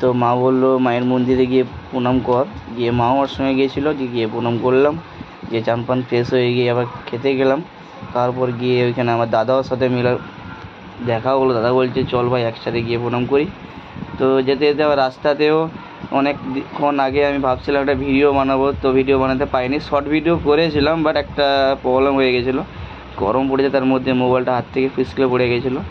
তো মা বললো মায়ের মন্দিরে গিয়ে প্রণাম কর, গিয়ে মাও ওর সঙ্গে গিয়েছিলো, গিয়ে প্রণাম করলাম, গিয়ে চান পান ফ্রেশ হয়ে গিয়ে আবার খেতে গেলাম। তারপর গিয়ে ওইখানে আমার দাদার সাথে দেখা হলো। দাদা বলছে চল ভাই একসাথে গিয়ে প্রণাম করি। তো যেতে যেতে আবার রাস্তাতেও অনেকক্ষণ আগে আমি ভাবছিলাম একটা ভিডিও বানাবো, তো ভিডিও বানাতে পারিনি। শর্ট ভিডিও করেছিলাম, বাট একটা প্রবলেম হয়ে গেছিলো, গরম পড়েছে, তার মধ্যে মোবাইলটা হাত থেকে ফিসলে পড়ে গেছিলো।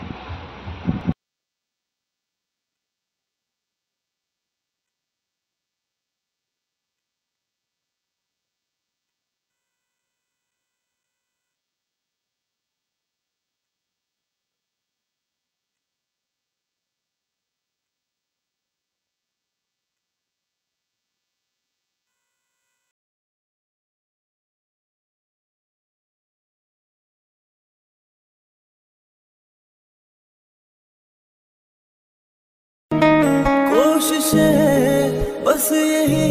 कोशिशें बस यही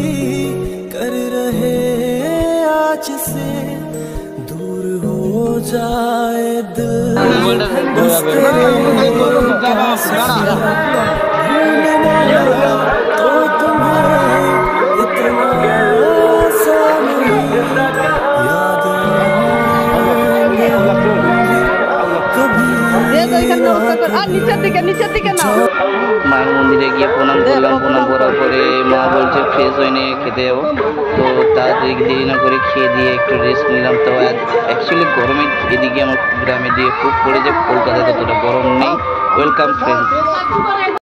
कर रहे आज से दूर हो जाए दिल बस तेरे पास भूलना तो तुम्हें इतना आसान याद आएंगे कभी মায়ের মন্দিরে গিয়ে প্রণাম করলাম। প্রণাম করার পরে মা বলছে ফ্রেশ হয়ে নিয়ে খেতে যাবো। তো তাড়াতাড়ি দেরি না করে খেয়ে দিয়ে একটু রেস্ট নিলাম। তো অ্যাকচুয়ালি গরমে এদিকে আমার গ্রামের দিকে খুব পড়েছে, কলকাতায় ততটা গরম নেই। Welcome friends.